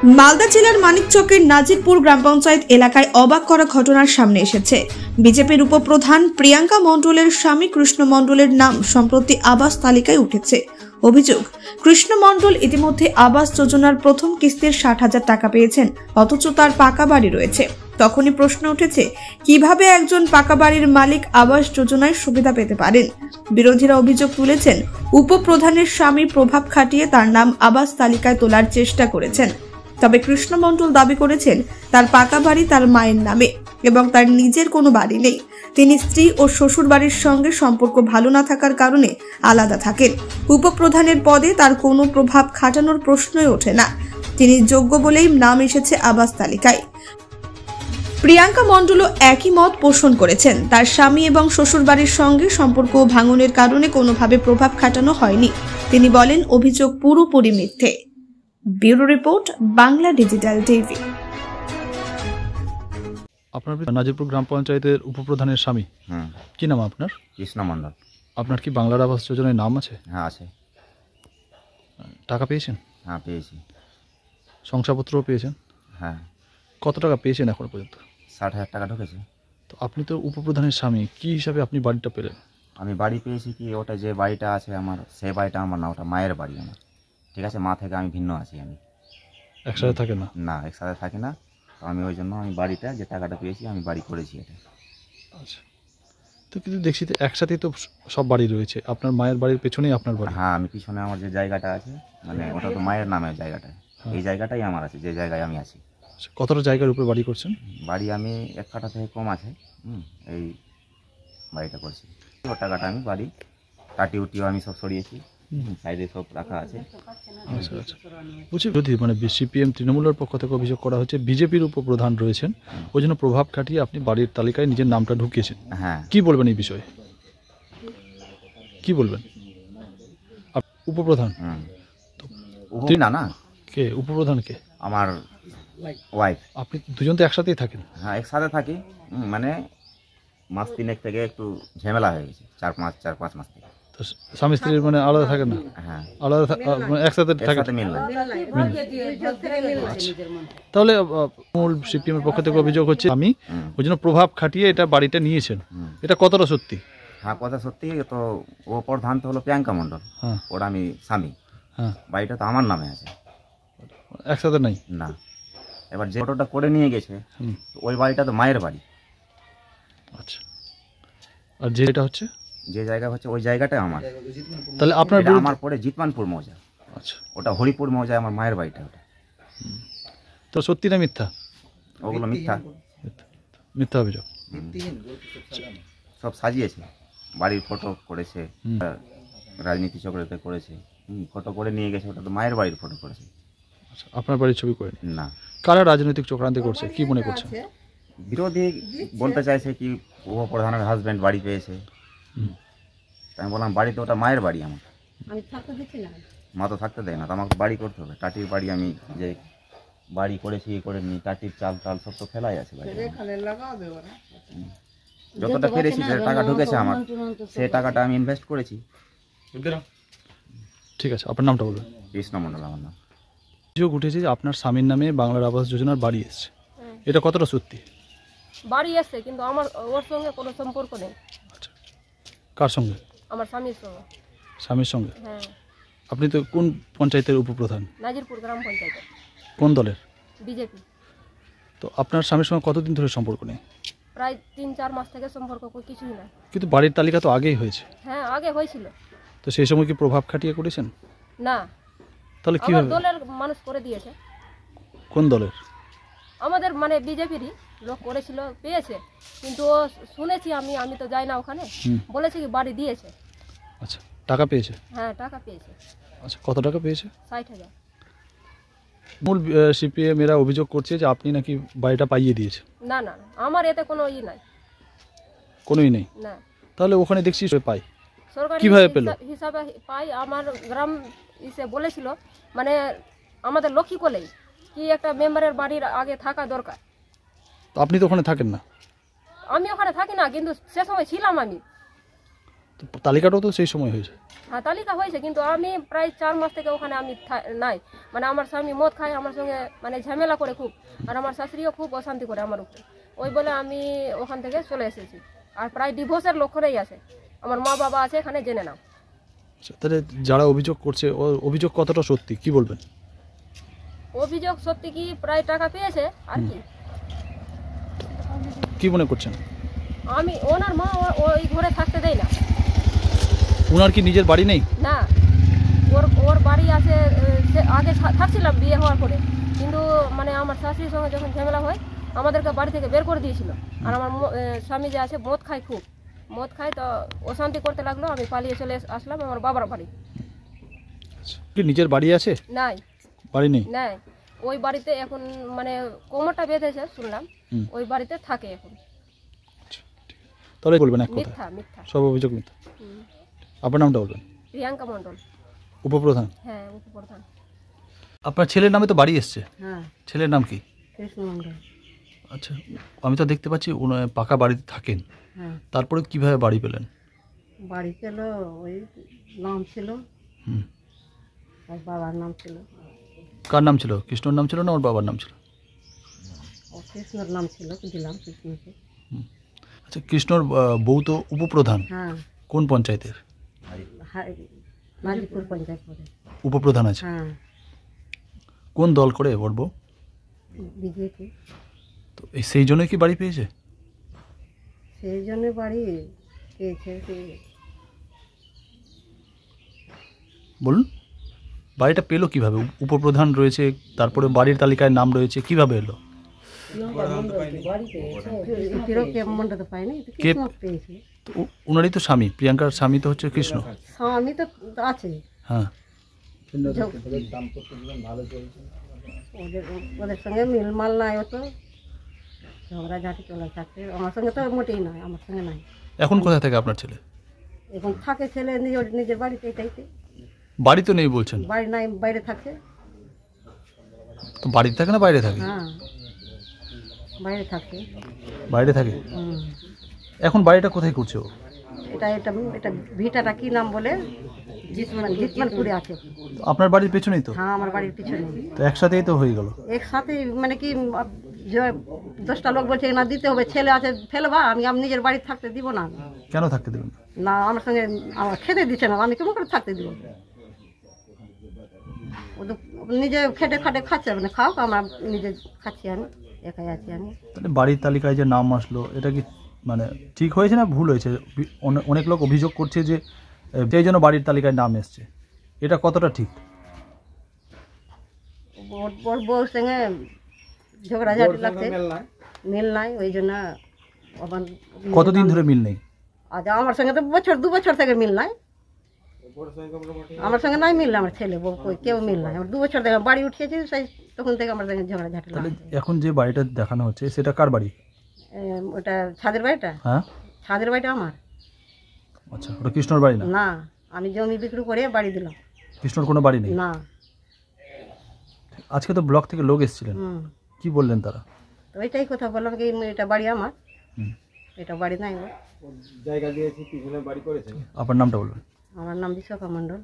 মালদা জেলার মানিকচকের নাজিরপুর গ্রাম পঞ্চায়েত এলাকায় অবাক করা ঘটনার সামনে এসেছে। বিজেপির উপপ্রধান প্রিয়াঙ্কা মণ্ডলের স্বামী কৃষ্ণ মণ্ডলের নাম সম্প্রতি আবাস তালিকায় উঠেছে। অভিযোগ, কৃষ্ণ মণ্ডল ইতিমধ্যে আবাস যোজনার প্রথম কিস্তির 60,000 টাকা পেয়েছেন, অথচ তার পাকা বাড়ি রয়েছে। তখনই প্রশ্ন উঠেছে, কিভাবে একজন পাকা বাড়ির মালিক আবাস যোজনায় সুবিধা পেতে পারেন। বিরোধীরা অভিযোগ তুলেছেন, উপপ্রধানের স্বামী প্রভাব খাটিয়ে তার নাম আবাস তালিকায় তোলার চেষ্টা করেছেন। তবে কৃষ্ণ মণ্ডল দাবি করেছেন তার পাকা বাড়ি তার মায়ের নামে এবং তার নিজের কোনো বাড়ি নেই। তিনি স্ত্রী ও শ্বশুর বাড়ির সঙ্গে সম্পর্ক ভালো না থাকার কারণে আলাদা থাকেন। উপপ্রধানের পদে তার কোনো প্রভাব খাটানোর প্রশ্নই ওঠে না। তিনি যোগ্য বলেই নাম এসেছে আবাস তালিকায়। প্রিয়াঙ্কা মণ্ডলও একই মত পোষণ করেছেন। তার স্বামী এবং শ্বশুর বাড়ির সঙ্গে সম্পর্ক ভাঙনের কারণে কোনোভাবে প্রভাব খাটানো হয়নি। তিনি বলেন, অভিযোগ পুরোপুরি মিথ্যে। Bureau report, Bangla digital TV. আপনার নাজিরপুর গ্রাম পঞ্চায়েতের উপপ্রধানের স্বামী, কি নাম আপনার? কৃষ্ণ মণ্ডল। আপনার কি বাংলার আবাস যোজনায় নাম আছে? হ্যাঁ, আছে। টাকা পেয়েছেন? হ্যাঁ, পেয়েছি। শংসাপত্রও পেয়েছেন? হ্যাঁ। কত টাকা পেয়েছেন এখন পর্যন্ত? 60,000 টাকা ঢুকেছে। তো আপনি তো উপপ্রধানের স্বামী, কি হিসাবে আপনি বাড়িটা পেলেন? আমি বাড়ি পেয়েছি কি, ওটা যে বাড়িটা আছে আমার, সেই বাড়িটা আমার না, ওটা মায়ের বাড়ি আমার। ঠিক আছে, মা থেকে আমি ভিন্ন আছি। আমি একসাথে থাকে না? না, একসাথে থাকি না। তো আমি ওই জন্য আমি বাড়িটা যে টাকাটা পেয়েছি আমি বাড়ি করেছি এটা। আচ্ছা, তো কিন্তু দেখছি তো একসাথেই তো সব বাড়ি রয়েছে। আপনার মায়ের বাড়ির পেছনেই আপনার বাড়ি? হ্যাঁ, আমি পিছনে আমার যে জায়গাটা আছে, মানে ওটা তো মায়ের নামের জায়গাটা। এই জায়গাটাই আমার আছে, যে জায়গায় আমি আছি। কতটা জায়গার উপরে বাড়ি করছেন? বাড়ি আমি 1 কাঠা থেকে কম আছে। এই বাড়িটা করছি। ওর টাকাটা আমি বাড়ি কাটি উটিও আমি সব সরিয়েছি, সাইডে সব রাখা আছে। আচ্ছা আচ্ছা, বুঝছি। যদি মানে সিপিএম তৃণমূলের পক্ষ থেকে অভিযোগ করা হচ্ছে বিজেপির উপপ্রধান রয়েছেন, ওই জন্য প্রভাব খাটিয়ে আপনি বাড়ির তালিকায় নিজের নামটা ঢুকিয়েছেন। হ্যাঁ, কি বলবেন এই বিষয়ে? কি বলবেন? উপপ্রধান না না, কে উপপ্রধান? কে? আমার ওয়াইফ। আপনি দুজন তো একসাথেই থাকেন? হ্যাঁ, একসাথে থাকি। মানে মাস 3 থেকে একটু ঝামেলা হয়ে গেছে, 4-5 মাস থেকে। তো স্বামী স্ত্রীর মানে আলাদা থাকেন না? হ্যাঁ, আলাদা মানে একসাথে থাকেন? মিল না। তাহলে মূল সিপিএম এর পক্ষ থেকে অভিযোগ হচ্ছে আমি ওই জন্য প্রভাব খাটিয়ে এটা বাড়িটা নিয়েছেন। এটা কতটা সত্যি? হ্যাঁ, কথা সত্যি। তো ও প্রধান তো হলো প্রিয়াঙ্কা মণ্ডল, ওরা আমি স্বামী। হ্যাঁ, বাড়িটা তো আমার নামে আছে, একসাথে নাই না। এবার যে ফটোটা করে নিয়ে গেছে, ওই বাড়িটা তো মায়ের বাড়ি। আচ্ছা, আর যেটা হচ্ছে যে জায়গা হচ্ছে ওই জায়গাটাই আমার। তাহলে আপনার আমার পরে জিতমানপুর মৌজা। আচ্ছা, ওটা হরিপুর মৌজায় আমার মায়ের বাড়িটা। ওটা তো সত্যি না মিথ্যা? ওগুলো মিথ্যা, মিথ্যা অভিযোগ। সব সাজিয়েছে, বাড়ির ফটো করেছে, রাজনীতি চক্রতে করেছে, ফটো করে নিয়ে গেছে। ওটা তো মায়ের বাড়ির ফটো করেছে। আচ্ছা, আপনার বাড়ির ছবি করে না। কারা রাজনৈতিক চক্রান্তি করছে, কি মনে করছেন? বিরোধী বলতে চাইছে কি উপপ্রধানের হাজব্যান্ড বাড়ি পেয়েছে। আমি বললাম বাড়িতে ওটা মায়ের বাড়ি, আমার মা তো থাকতে দেয় না, তো আমাকে বাড়ি করতে হবে। টাটির বাড়ি আমি যে বাড়ি করেছি করে নি, টাটির চাল টাল সব তো ফেলাই আছে বাড়ি। যতটা পেরেছি, যে টাকা ঢুকেছে আমার, সেই টাকাটা আমি ইনভেস্ট করেছি। ঠিক আছে, আপনার নামটা বলবেন? কৃষ্ণ মণ্ডল আমার নাম। অভিযোগ উঠেছে যে আপনার স্বামীর নামে বাংলার আবাস যোজনার বাড়ি এসছে, এটা কতটা সত্যি? বাড়ি এসছে, কিন্তু আমার ওর সঙ্গে কোনো সম্পর্ক নেই। আচ্ছা, কার সঙ্গে? আমার স্বামীর সঙ্গে। স্বামীর সঙ্গে? হ্যাঁ। আপনি তো কোন পঞ্চায়েতের উপপ্রধান? নাজিরপুর গ্রাম পঞ্চায়েত। কোন দলের? বিজেপি। তো আপনার স্বামীর সঙ্গে কতদিন ধরে সম্পর্ক নেই? প্রায় 3-4 মাস থেকে সম্পর্ক কিছুই না। কিন্তু বাড়ির তালিকা তো আগেই হয়েছে। হ্যাঁ, আগে হয়েছিল। তো সেই সময় কি প্রভাব খাটিয়ে করেছেন? না। তাহলে কিভাবে? দলের মানুষ করে দিয়েছে। কোন দলের? আমাদের মানে বিজেপিরই লোক করেছিল, পেয়েছে। কিন্তু ও শুনেছি, আমি তো যাই না ওখানে, বলেছে কি বাড়ি দিয়েছে। আচ্ছা, টাকা পেয়েছে? হ্যাঁ, টাকা পেয়েছে। আচ্ছা, কত টাকা পেয়েছে? 60,000। মূল সিপিএম এরা অভিযোগ করছে যে আপনি নাকি বাড়িটা পাইয়ে দিয়েছে। না না, আমার এতে কোনো নাই। কোনোই নেই? না। তাহলে ওখানে দেখছি পাই, সরকারি কিভাবে পেল? হিসাবে পাই। আমার গ্রাম বলেছিল, মানে আমাদের লক্ষ্মী কলেই কি একটা মেম্বারের বাড়ির আগে থাকা দরকার। তো আপনি তো ওখানে থাকেন না? আমি ওখানে থাকি না, কিন্তু সে সময় ছিলাম আমি। তো তালিকাটাও তো সেই সময় হয়েছে। হ্যাঁ তালিকা হয়েছে, কিন্তু আমি প্রায় 4 মাস থেকে ওখানে আমি নাই। মানে আমার স্বামী মদ খায়, আমার সঙ্গে মানে ঝামেলা করে খুব, আর আমার শাশুড়িও খুব অশান্তি করে আমার উপরে। ওই বলে আমি ওখান থেকে চলে এসেছি। আর প্রায় ডিভোর্সের লক্ষণেই আছে। আমার মা বাবা আছে এখানে, জেনে নাও। তাহলে যারা অভিযোগ করছে অভিযোগ কতটা সত্যি কি বলবেন? অভিযোগ সত্যি কি, প্রায় টাকা পেয়েছে আর কি। কি মনে করছেন? আমি ওনার মা ওই ঘরে থাকতে দেয় না। ওনার কি নিজের বাড়ি নেই? না, ওর বাড়ি আছে। আগে থাকছিলাম বিয়ে হওয়ার পরে, কিন্তু মানে আমার শাশুড়ির সঙ্গে যখন ঝামেলা হয় আমাদেরকে বাড়ি থেকে বের করে দিয়েছিল। আর আমার স্বামী যে আছে মদ খায়, খুব মদ খায়, তো অশান্তি করতে লাগলো। আমি পালিয়ে চলে আসলাম আমার বাবার বাড়ি। কি নিজের বাড়ি আছে? নাই, বাড়ি নেই। নাই, ওই বাড়িতে এখন মানে কোমরটা বেঁধেছে শুনলাম, ওই বাড়িতে থাকে এখন। তাহলে বলবেন এক কথা, মিথ্যা মিথ্যা, সব অভিযোগ মিথ্যা। আপনার নামটা বলবেন? প্রিয়াঙ্কা মণ্ডল। উপপ্রধান? হ্যাঁ, উপপ্রধান। আপনার ছেলের নামে তো বাড়ি এসছে। হ্যাঁ, ছেলের নাম কি? কৃষ্ণ মণ্ডল। আচ্ছা, আমি তো দেখতে পাচ্ছি পাকা বাড়িতে থাকেন, হ্যাঁ, তারপরে কিভাবে বাড়ি পেলেন? বাড়ি পেল ওই নাম ছিল, হুম। ওর বাবার নাম ছিল। কার নাম ছিল? কৃষ্ণর নাম ছিল না ওর বাবার নাম ছিল? ও কৃষ্ণর নাম ছিল, দিলাম কৃষ্ণকে। আচ্ছা, কৃষ্ণর বউ তো উপপ্রধান, হ্যাঁ, কোন পঞ্চায়েতের নাজিপুর পঞ্চায়েত করে। উপপ্রধান আছে? হ্যাঁ, কোন দল করে ওর বউ? বিজেপি। তো সেই জন্যই কি বাড়ি পেয়েছে? সেই জন্য বাড়ি পেয়েছে। বলুন, বাড়িটা পেলো কিভাবে? উপপ্রধান রয়েছে, তারপরে বাড়ির তালিকায় নাম রয়েছে, কিভাবে এলো? মন্ডল তো পাইনি, কে? কৃষ্ণ পেয়েছে। তো উনারই তো স্বামী, প্রিয়াঙ্কার স্বামী তো হচ্ছে কৃষ্ণ। স্বামী তো আছে। হ্যাঁ, ওদের সঙ্গে মিলমাল নাই, ও তো ঝগড়াঝাটি চলে থাকছে। আমার সঙ্গে তো মোটেই নয়, আমার সঙ্গে নাই। এখন কোথায় থাকে আপনার ছেলে? এখন থাকে ছেলে নিজের বাড়িতে, এটাইতে। বাড়ি তো নেই বলছেন? বাড়ি নাই, বাইরে থাকে। তো বাড়িতে থাকে না বাইরে থাকে? হ্যাঁ, বাইরে থাকে। বাইরে থাকে। হুম। এখন বাড়িটা কোথায় করছে ও? এটা এটা এটা ভিটাটা কি নাম বলে, জিতমানপুরে আছে। তো আপনার বাড়ির পেছনেই তো? হ্যাঁ, আমার বাড়ির পিছনে। তো একসাথেই তো হয়ে গেল। একসাথে মানে কি, 10টা লোক বলছে না দিতে হবে, ছেলে আছে ফেলবা, আমি নিজের বাড়ি থাকতে দিব না। কেন থাকতে দেবেন না? না, আমার সঙ্গে আমার খেতে দিচ্ছে না, আমি কেমন করে থাকতে দিব? ও তো নিজে খেটে খাটে খাচ্ছে, মানে খাও, আমার নিজে খাচ্ছি, আমি একাই আছি। আমি তাহলে বাড়ির তালিকায় যে নাম আসলো, এটা কি মানে ঠিক হয়েছে না ভুল হয়েছে? অনেক লোক অভিযোগ করছে যে সেই জন্য বাড়ির তালিকায় নাম এসছে, এটা কতটা ঠিক? ওর বউর সঙ্গে ঝগড়াঝাটি লাগছে, মিল নাই, ওই জন্য। কতদিন ধরে মিল নেই? আজ আমার সঙ্গে তো 2 বছর থেকে মিল নাই। আমার সঙ্গে নাই মিল, আমার ছেলে বউ কেউ মিল নাই। আমার 2 বছর থেকে বাড়ি উঠিয়েছি, সেই তখন থেকে আমার সঙ্গে ঝগড়াঝাটি তাহলে লাগছে। এখন যে বাড়িটা দেখানো হচ্ছে সেটা কার বাড়ি? ওটা ছাদের বাড়িটা? হ্যাঁ, ছাদের বাড়িটা আমার। আচ্ছা, ওটা কৃষ্ণর বাড়ি না? না, আমি জমি বিক্রি করে বাড়ি দিলাম। কৃষ্ণর কোনো বাড়ি নেই? না। আজকে তো ব্লক থেকে লোক এসেছিলেন, হুম, কি বললেন তারা? তো ওইটাই কথা বললাম কি, এটা বাড়ি আমার, হুম। এটা বাড়ি নাই। আপনার নামটা বলবেন? আমার নাম বিশ্বকা মণ্ডল।